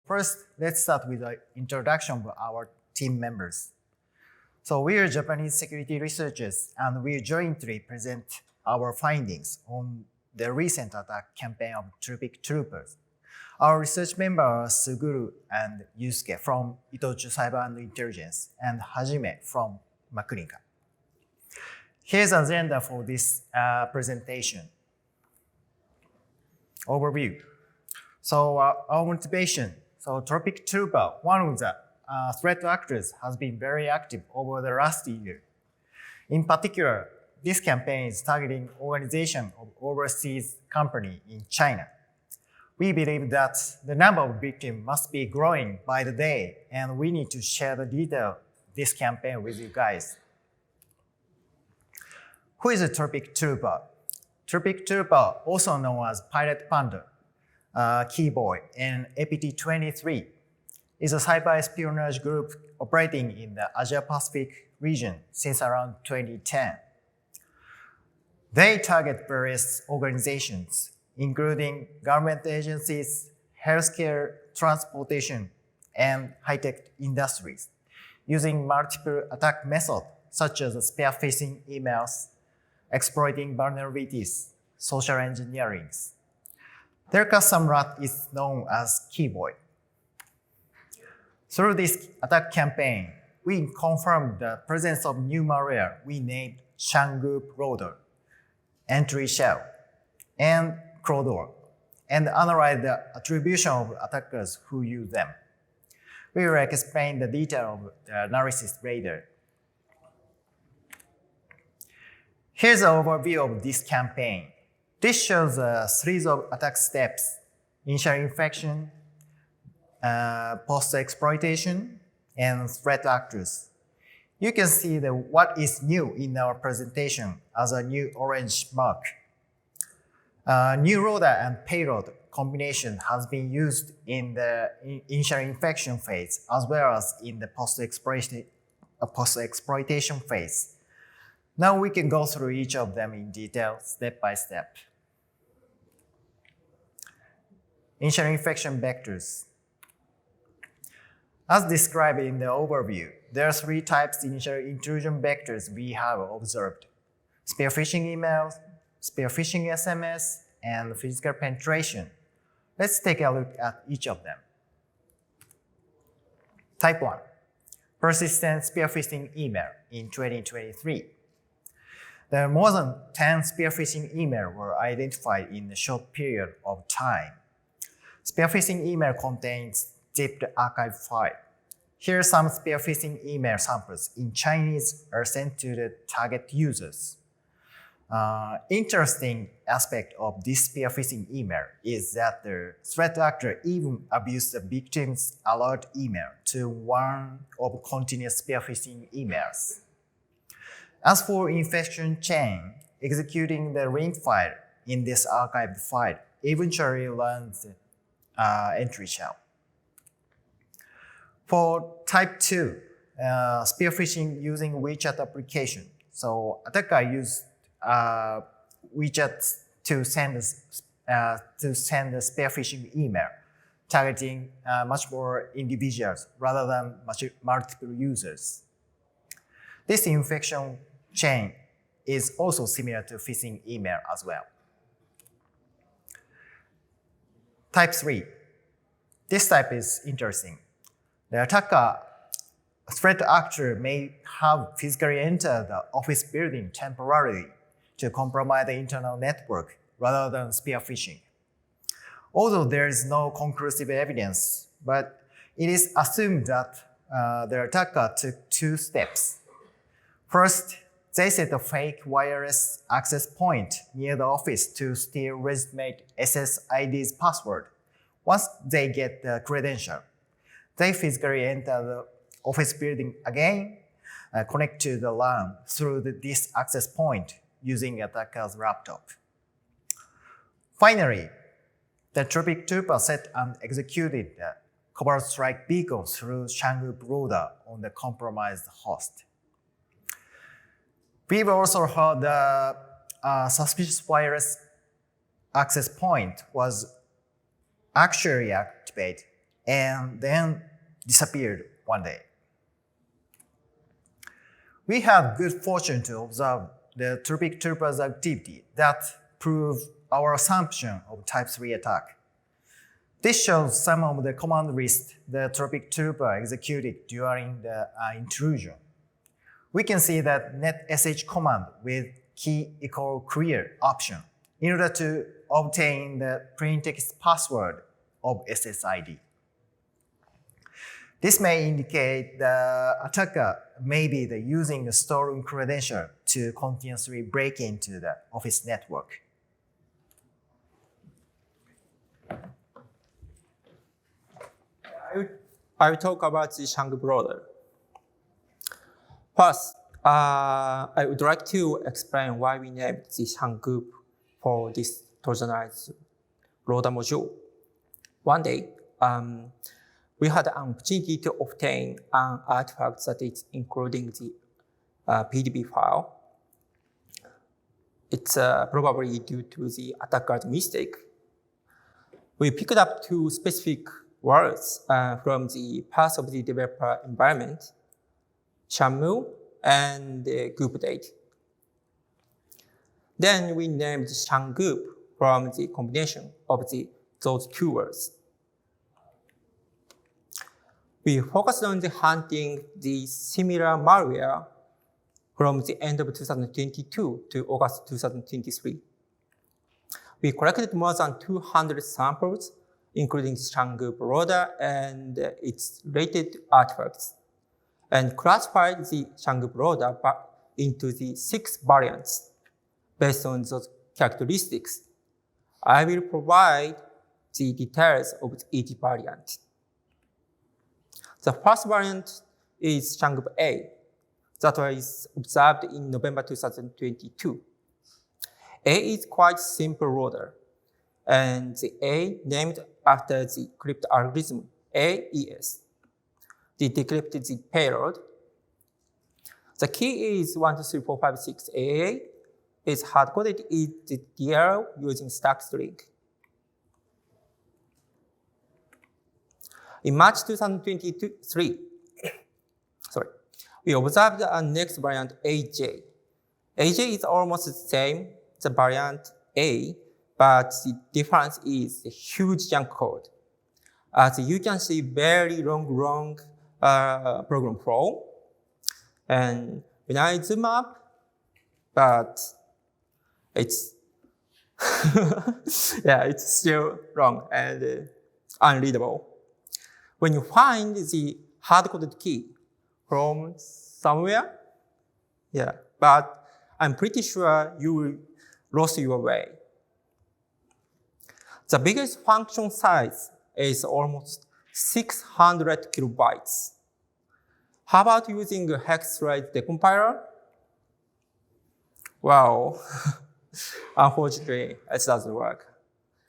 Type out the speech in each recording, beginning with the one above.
First, let's start with the introduction of our team members. So we are Japanese security researchers, and we jointly present our findings on the recent attack campaign of Tropic Troopers. Our research members are Suguru and Yusuke from ITOCHU Cyber and Intelligence, and Hajime from MACNICA. Here's the agenda for this presentation. Overview. So our motivation. So Tropic Trooper, one of the threat actors, has been very active over the last year. In particular, this campaign is targeting organization of overseas company in China. We believe that the number of victims must be growing by the day, and we need to share the detail of this campaign with you guys. Who is a Tropic Trooper? Tropic Trooper, also known as Pirate Panda, KeyBoy and APT-23, is a cyber espionage group operating in the Asia-Pacific region since around 2010. They target various organizations, including government agencies, healthcare, transportation, and high-tech industries, using multiple attack methods such as spear-phishing emails, exploiting vulnerabilities, social engineering. Their custom rat is known as KeyBoy. Through this attack campaign, we confirmed the presence of new malware we named Xiangoop Loader, EntryShell, and Crawler, and analyzed the attribution of attackers who use them. We will explain the detail of the analysis later. Here's an overview of this campaign. This shows a series of attack steps: initial infection, post-exploitation, and threat actors. You can see what is new in our presentation as a new orange mark. New loader and payload combination has been used in the initial infection phase as well as in the post-exploitation phase. Now we can go through each of them in detail, step by step. Initial infection vectors. As described in the overview, there are three types of initial intrusion vectors we have observed: spear-phishing emails, spear-phishing SMS, and physical penetration. Let's take a look at each of them. Type 1. Persistent spear-phishing email in 2023. There are more than 10 spear-phishing emails were identified in a short period of time. Spear-phishing email contains zipped archive file. Here some spear-phishing email samples in Chinese are sent to the target users. Interesting aspect of this spear-phishing email is that the threat actor even abused the victim's alert email to warn of continuous spear-phishing emails. As for infection chain, executing the link file in this archived file eventually learns the EntryShell. For type 2, spear-phishing using WeChat application. So attacker used WeChat to send a spear-phishing email, targeting much more individuals rather than multiple users. This infection chain is also similar to phishing email as well. Type 3. This type is interesting. The attacker threat actor may have physically entered the office building temporarily to compromise the internal network rather than spear phishing. Although there is no conclusive evidence, but it is assumed that the attacker took two steps. First, they set a fake wireless access point near the office to steal legitimate SSID's password. Once they get the credential, they physically enter the office building again, connect to the LAN through this access point using attacker's laptop. Finally, the Tropic Trooper set and executed the covert strike beacon through Xiangoop Loader on the compromised host. We've also heard the suspicious wireless access point was actually activated and then disappeared one day. We had good fortune to observe the Tropic Trooper's activity that proved our assumption of Type 3 attack. This shows some of the command lists the Tropic Trooper executed during the intrusion. We can see that netsh command with key equal clear option in order to obtain the plaintext password of SSID. This may indicate the attacker may be using the stolen credential to continuously break into the Office network. I will talk about the Xiangoop Loader. First, I would like to explain why we named the Xiangoop for this Trojanized loader module. One day, we had an opportunity to obtain an artifact that is including the PDB file. It's probably due to the attacker's mistake. We picked up two specific words from the path of the developer environment, Xianmu and Goop date. Then we named Xiangoop from the combination of those two words. We focused on hunting the similar malware from the end of 2022 to August 2023. We collected more than 200 samples, including Xiangoop Loader and its related artifacts, and classified the Xiangoop Loader into the 6 variants based on those characteristics. I will provide the details of each variant. The first variant is Xiangoop A, that was observed in November 2022. A is quite simple loader, and the A named after the crypt algorithm AES. They decrypted the payload. The key is 12345 AAA. Is hard-coded in the DL using stack string. In March 2023, we observed a next variant AJ. AJ is almost the same, the variant A, but the difference is the huge junk code. As you can see, very long program flow. And when I zoom up, but it's it's still wrong and unreadable. When you find the hard-coded key from somewhere, but I'm pretty sure you will lose your way. The biggest function size is almost 600 kilobytes. How about using a hex thread decompiler? Well, unfortunately, it doesn't work.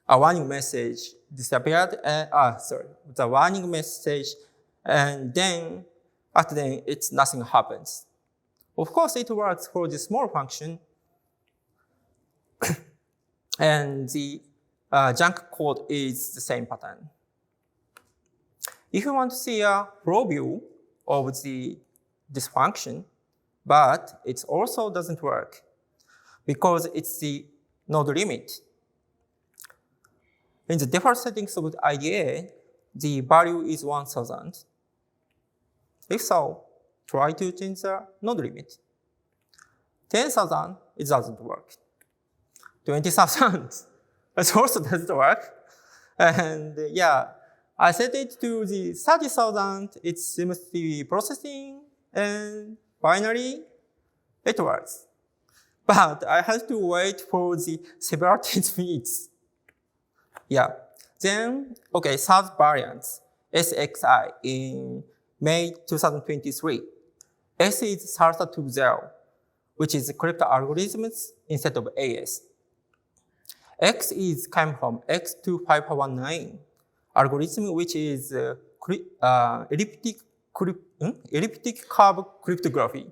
A warning message disappeared, the warning message, and then after that, nothing happens. Of course, it works for the small function, and the junk code is the same pattern. If you want to see a flow view of this function, but it also doesn't work because it's the node limit. In the default settings of the IDA, the value is 1000. If so, try to change the node limit. 10,000, it doesn't work. 20,000, it also doesn't work. And I set it to the 30,000, it seems to be processing, and finally, it works. But I have to wait for the several 10 minutes. Then, third variant, SXI in May 2023. S is SARTA20, which is crypto algorithms instead of AS. X is came from X2519 algorithm, which is elliptic curve cryptography.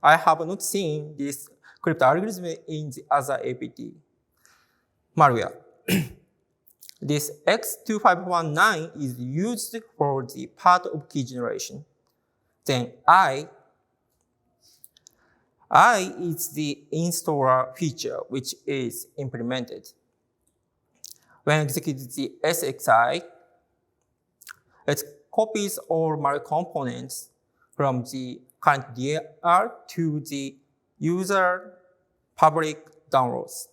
I have not seen this crypto algorithm in the other APT malware. This X2519 is used for the part of key generation. Then I is the installer feature which is implemented. When executed the SXI, it copies all malware components from the current DR to the user public downloads.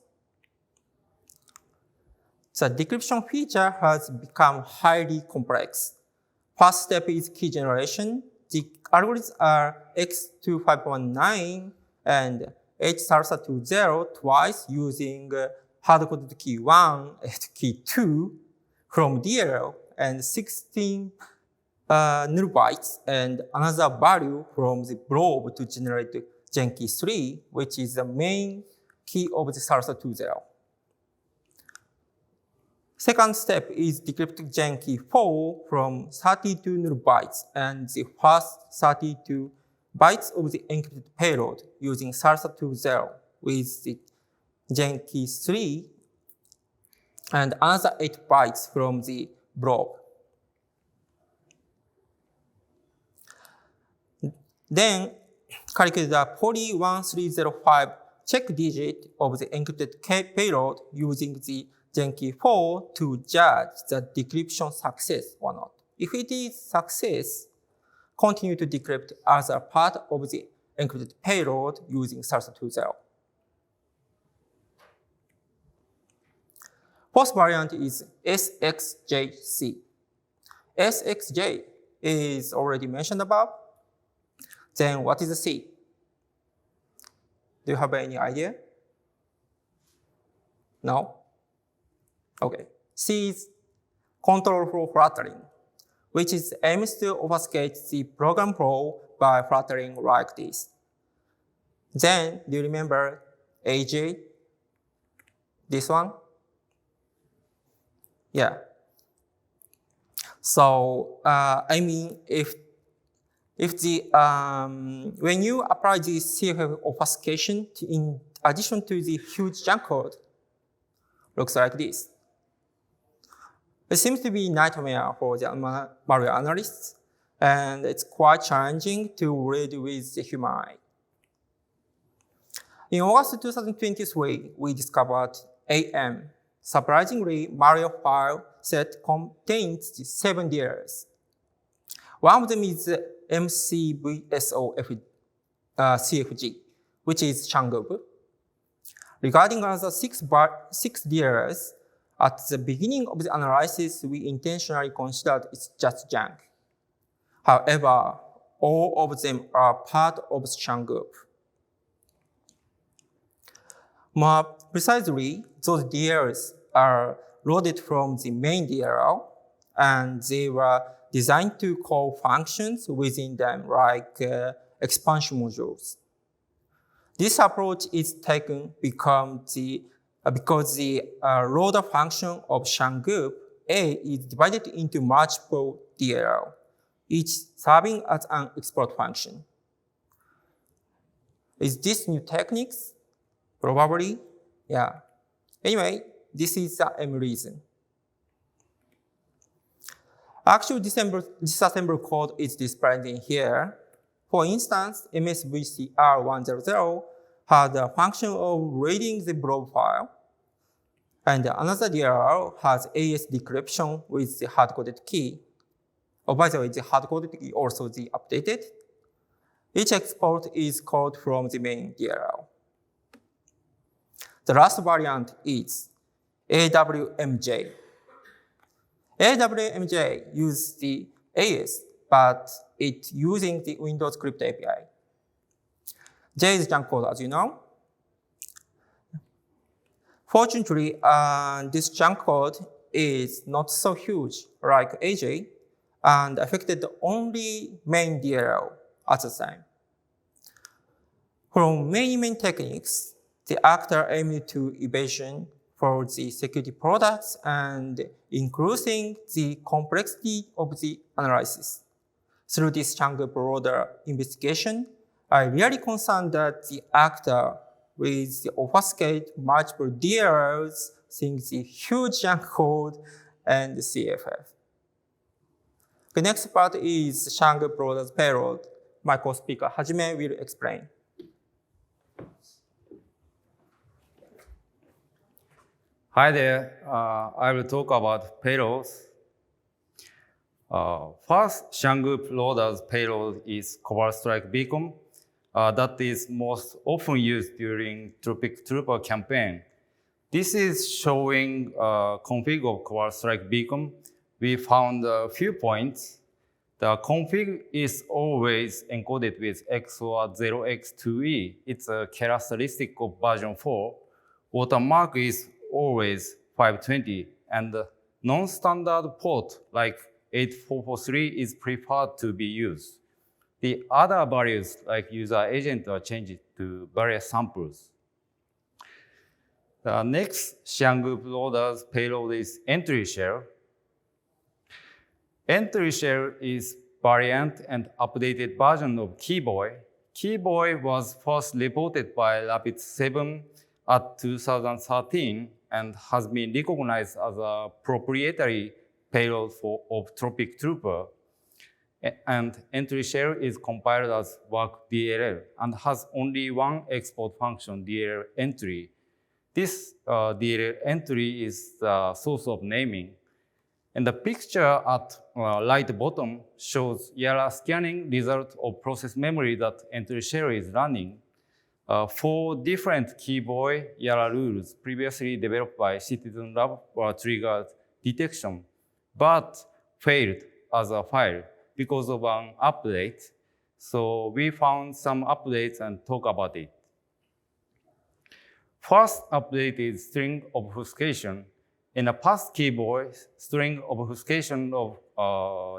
The decryption feature has become highly complex. First step is key generation. The algorithms are X2519 and H-SALSA20 twice using hard-coded key 1 and key 2 from DLL and 16 null bytes and another value from the blob to generate gen key 3, which is the main key of the SALSA20. Second step is decrypt gen key 4 from 32 null bytes and the first 32 bytes of the encrypted payload using SALSA20 with the gen key 3 and another 8 bytes from the blob. Then calculate the poly 1305 check digit of the encrypted payload using the gen key 4 to judge the decryption success or not. If it is success, continue to decrypt other part of the encrypted payload using SALSA20. Fourth variant is SXJC. SXJ is already mentioned above. Then what is the C? Do you have any idea? No? Okay. C is control flow fluttering, which is aims to obfuscate the program flow by fluttering like this. Then, do you remember AJ? This one? Yeah. So, if the when you apply the CFF obfuscation in addition to the huge junk code, looks like this. It seems to be a nightmare for the malware analysts, and it's quite challenging to read with the human eye. In August 2023, we discovered AM. Surprisingly, malware file set contains 7 DLLs. One of them is MCVSO CFG, which is Xiangoop. Regarding another 6 DLLs, at the beginning of the analysis, we intentionally considered it's just junk. However, all of them are part of Xiangoop. More precisely, those DLLs are loaded from the main DLL, and they were designed to call functions within them like expansion modules. This approach is taken because the loader function of Xiangoop A is divided into multiple DLL, each serving as an export function. Is this new techniques? Probably, yeah. Anyway, this is the M reason. Actual disassembly code is displayed in here. For instance, MSVCR100 has a function of reading the blob file, and another DLL has AS decryption with the hard-coded key. Oh, by the way, the hard-coded key also the updated. Each export is called from the main DLL. The last variant is AWMJ. AWMJ uses the AS, but it's using the Windows Crypt API. J is junk code, as you know. Fortunately, this junk code is not so huge like AJ and affected only main DLL at the time. From many techniques, the actor aimed to evasion for the security products and increasing the complexity of the analysis. Through this Xiangoop Loader investigation, I really concerned that the actor with the obfuscate multiple DLLs seeing the huge chunk code and the CFF. The next part is Xiangoop Loader's payload. My co-speaker Hajime will explain. Hi there. I will talk about payloads. First, Xiangoop Loader's payload is Covert Strike Beacon. That is most often used during Tropic Trooper campaign. This is showing config of Covert Strike Beacon. We found a few points. The config is always encoded with XOR 0x2e. It's a characteristic of version 4. Watermark is always 520, and the non-standard port like 8443 is preferred to be used. The other values like user agent are changed to various samples. The next Xiangoop Loader's payload is EntryShell. EntryShell is variant and updated version of KeyBoy. KeyBoy was first reported by Rapid 7 at 2013 and has been recognized as a proprietary payload of Tropic Trooper. And EntryShell is compiled as work DLL and has only one export function, DLL entry. This DLL entry is the source of naming. And the picture at right bottom shows ERA scanning result of process memory that EntryShell is running. 4 different KeyBoy ERA rules previously developed by Citizen Lab were triggered detection, but failed as a file because of an update. So we found some updates and talk about it. First update is string obfuscation. In the past KeyBoy, string obfuscation of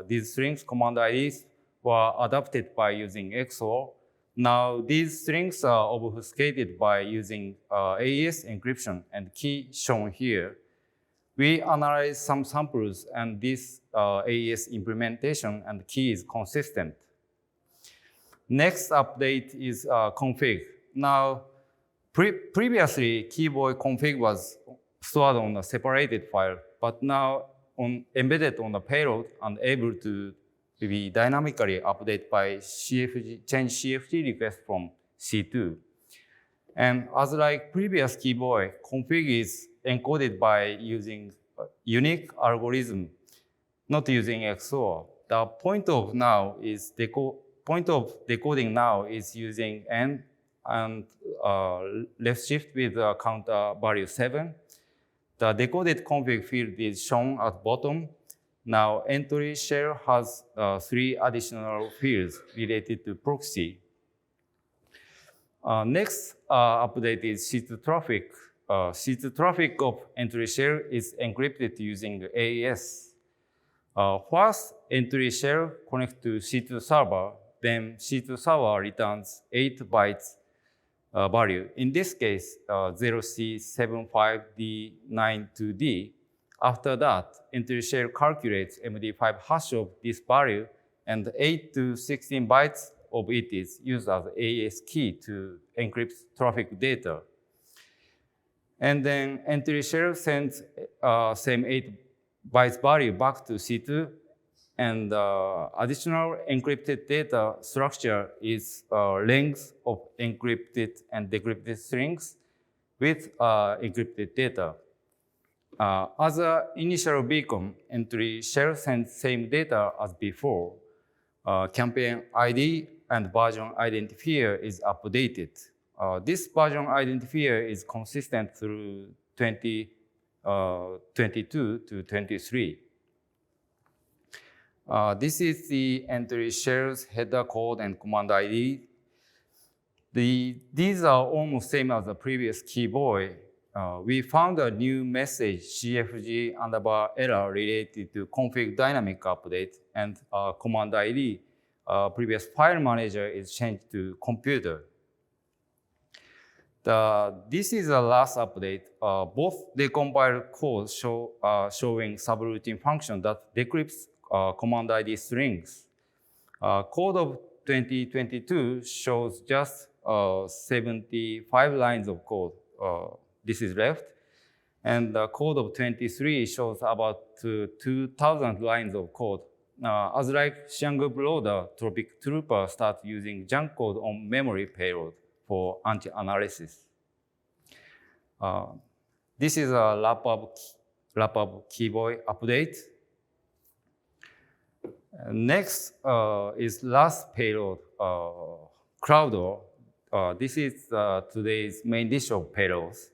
these strings command IDs were adapted by using XOR. Now these strings are obfuscated by using AES encryption and key shown here. We analyzed some samples and this AES implementation and key is consistent. Next update is config. Now, previously KeyBoy config was stored on a separated file, but now embedded on the payload and able to be dynamically updated by change CFG request from C2. And as like previous KeyBoy, config is encoded by using a unique algorithm, not using XOR. The point of decoding now is using N and left shift with counter value 7. The decoded config field is shown at bottom. Now EntryShell has 3 additional fields related to proxy. Next update is C2 traffic. C2 traffic of EntryShell is encrypted using AES. First, EntryShell connects to C2 server, then C2 server returns 8 bytes value. In this case, 0C75D92D. After that, EntryShell calculates MD5 hash of this value, and 8 to 16 bytes of it is used as AES key to encrypt traffic data. And then EntryShell sends same 8 bytes value back to C2, and additional encrypted data structure is length of encrypted and decrypted strings with encrypted data. As an initial beacon, EntryShell sends same data as before. Campaign ID and version identifier is updated. This version identifier is consistent through 2022 to 23. This is the EntryShell's header code and command ID. These are almost same as the previous KeyBoy. We found a new message CFG _error related to config dynamic update, and command ID, previous file manager, is changed to computer. This is the last update. Both decompiled codes showing subroutine function that decrypts command ID strings. Code of 2022 shows just 75 lines of code. This is left. And the code of 23 shows about 2,000 lines of code. As like Xiangoop Loader, Tropic Trooper start using junk code on memory payload for anti-analysis. This is a wrap-up KeyBoy update. Next is last payload, Crowdor. This is today's main dish of payloads.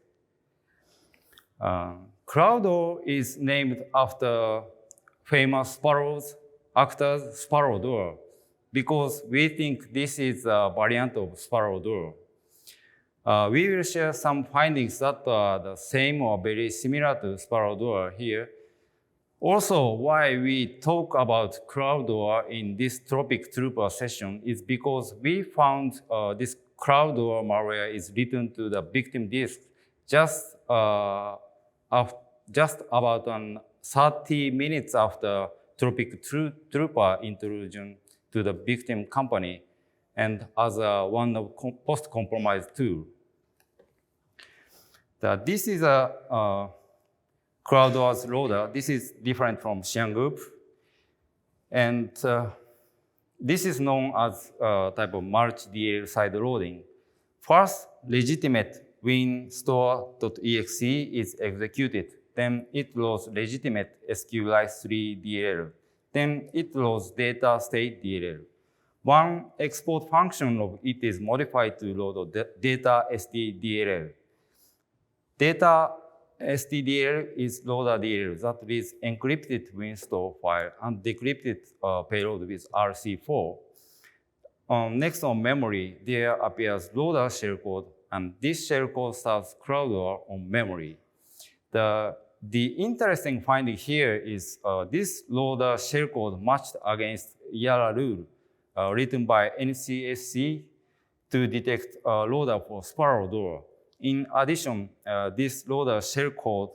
Crowdor is named after famous sparrows, actors Sparrowdor, because we think this is a variant of Sparrowdor. We will share some findings that are the same or very similar to Sparrowdor here. Also, why we talk about Crowdor in this Tropic Trooper session is because we found this Crowdor malware is written to the victim disk just about 30 minutes after Tropic Trooper intrusion to the victim company, and as one of post-compromise tool. This is a Crowdor's loader. This is different from Xiangoop. And this is known as a type of multi-DL side loading. First, legitimate winstore.exe is executed. Then it loads legitimate SQLite3 DLL. Then it loads data state DLL. One export function of it is modified to load data STDLL. Data STDL is loader DLL that is encrypted winstore file and decrypted payload with RC4. Next on memory, there appears loader shellcode, and this shellcode starts Crowdor on memory. The interesting finding here is this loader shellcode matched against Yara rule written by NCSC to detect loader for Sparrowdor. In addition, this loader shellcode,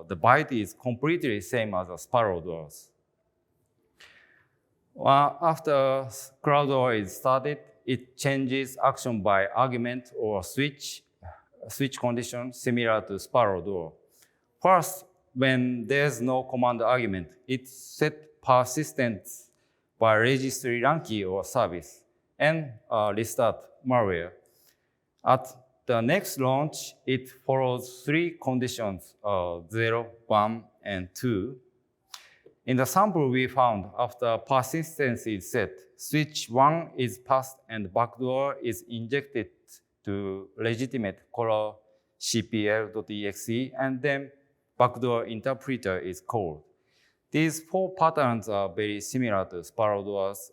the byte is completely same as a Sparrowdor's. After Crowdor is started, it changes action by argument or switch condition similar to Sparrowdor. First, when there's no command argument, it set persistence by registry run key or service and restart malware. At the next launch, it follows three conditions, 0, 1, and 2. In the sample we found, after persistence is set, switch 1 is passed and backdoor is injected to legitimate color cpl.exe, and then backdoor interpreter is called. These four patterns are very similar to Sparrowdor's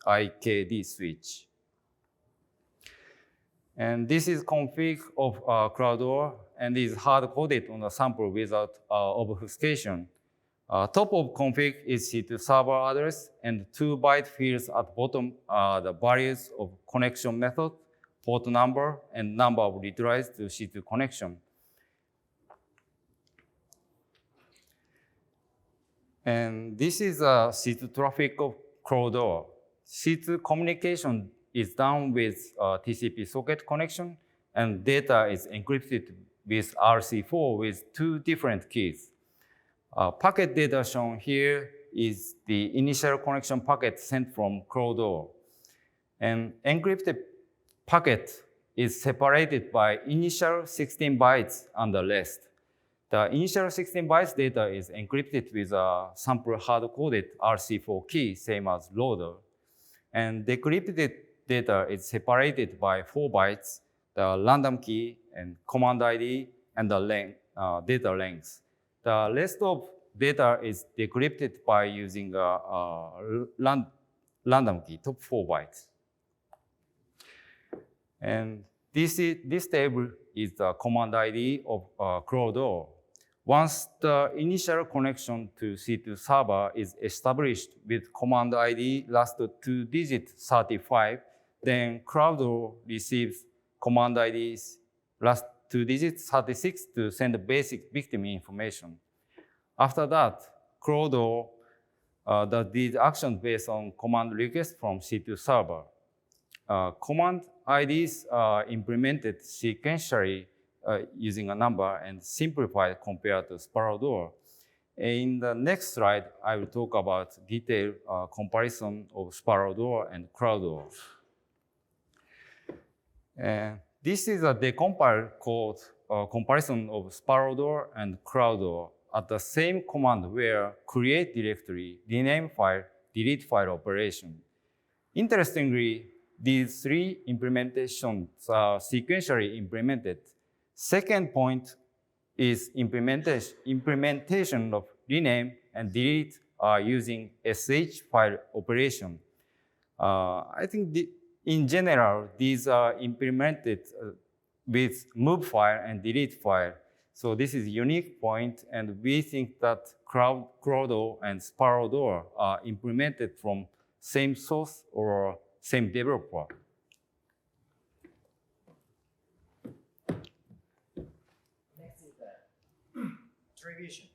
-IKD switch. And this is config of Crowdor and is hard-coded on the sample without obfuscation. Top of config is C2 server address, and 2 byte fields at bottom are the values of connection method, port number, and number of retries to C2 connection. And this is a C2 traffic of Crowdor. C2 communication is done with TCP socket connection, and data is encrypted with RC4 with 2 different keys. Packet data shown here is the initial connection packet sent from Crowdor. And encrypted packet is separated by initial 16 bytes and the rest. The initial 16 bytes data is encrypted with a sample hard-coded RC4 key, same as loader. And decrypted data is separated by 4 bytes, the random key and command ID, and the data length. The rest of data is decrypted by using a random key, top 4 bytes. And this table is the command ID of Crowdor. Once the initial connection to C2 server is established with command ID last 2 digits 35, then Crowdor receives command IDs last 2 digits 36 to send basic victim information. After that, Crowdor does these actions based on command request from C2 server. Command IDs are implemented sequentially using a number and simplified compared to spiral door. In the next slide, I will talk about detailed comparison of spiral door and crowd door. This is a decompiled code comparison of spiral door and crowd door at the same command where create directory, rename file, delete file operation. Interestingly, these three implementations are sequentially implemented. Second point is implementation of rename and delete using sh file operation. I think in general, these are implemented with move file and delete file. So this is a unique point, and we think that crowd and spiral door are implemented from same source or same developer. Next is the attribution.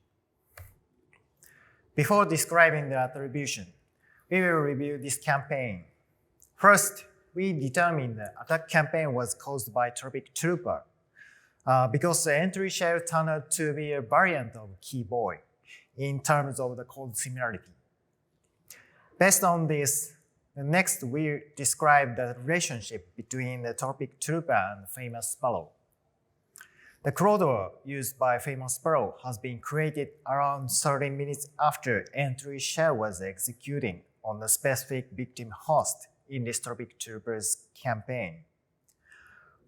Before describing the attribution, we will review this campaign. First, we determined the attack campaign was caused by Tropic Trooper because the EntryShell turned out to be a variant of KeyBoy in terms of the code similarity. Based on this, next we describe the relationship between the Tropic Trooper and Famous Sparrow. The crawler used by Famous Sparrow has been created around 30 minutes after EntryShell was executing on the specific victim host in this Tropic Trooper's campaign.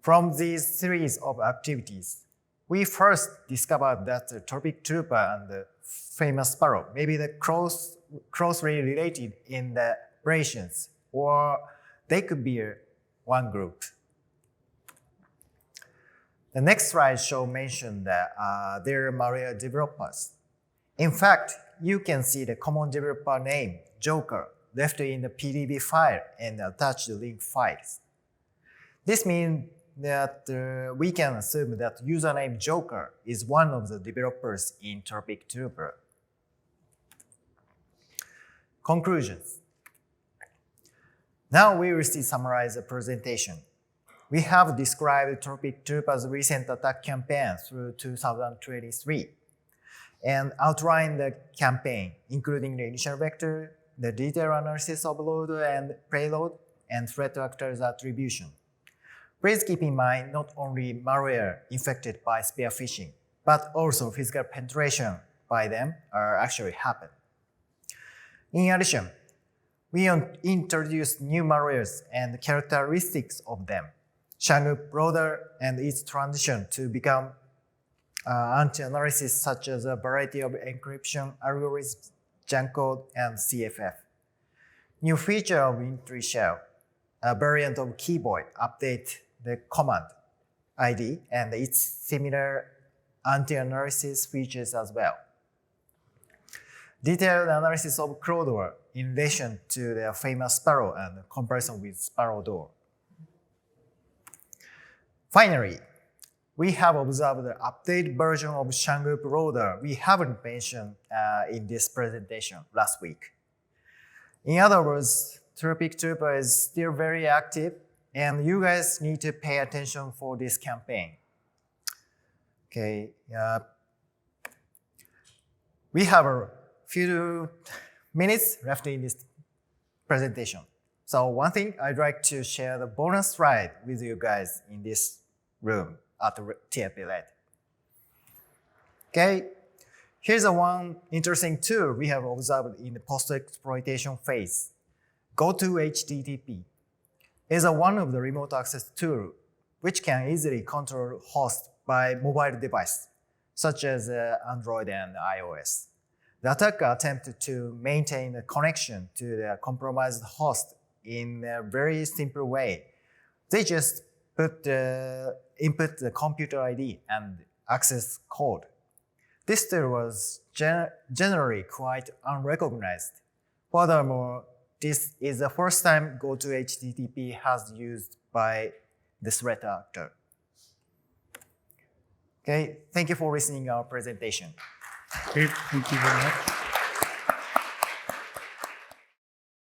From these series of activities, we first discovered that the Tropic Trooper and the Famous Sparrow may be the closely related in the operations, or they could be one group. The next slide mention that they're malware developers. In fact, you can see the common developer name, Joker, left in the PDB file and attached link files. This means that we can assume that username Joker is one of the developers in Tropic Trooper. Conclusions. Now we will summarize the presentation. We have described Tropic Trooper's recent attack campaign through 2023 and outlined the campaign, including the initial vector, the detailed analysis of load and payload, and threat actors attribution. Please keep in mind not only malware infected by spear phishing, but also physical penetration by them actually happen. In addition, we introduced new malwares and characteristics of them, Xiangoop Loader and its transition to become anti-analysis such as a variety of encryption algorithms, junk code, and CFF. New feature of EntryShell, a variant of KeyBoy, update the command ID and its similar anti-analysis features as well. Detailed analysis of Crawler in relation to the Famous Sparrow and comparison with Spiral Door. Finally, we have observed the updated version of Xiangoop Loader we haven't mentioned in this presentation last week. In other words, Tropic Trooper is still very active, and you guys need to pay attention for this campaign. Okay, we have a few minutes left in this presentation. So one thing I'd like to share the bonus slide with you guys in this room at the TFP lab. Okay, here's one interesting tool we have observed in the post-exploitation phase. GoToHTTP is one of the remote access tools which can easily control hosts by mobile device, such as Android and iOS. The attacker attempted to maintain a connection to the compromised host in a very simple way. They just input the computer ID and access code. This tool was generally quite unrecognized. Furthermore, this is the first time GoToHTTP has used by the threat actor. Okay, thank you for listening to our presentation. Great, thank you very much.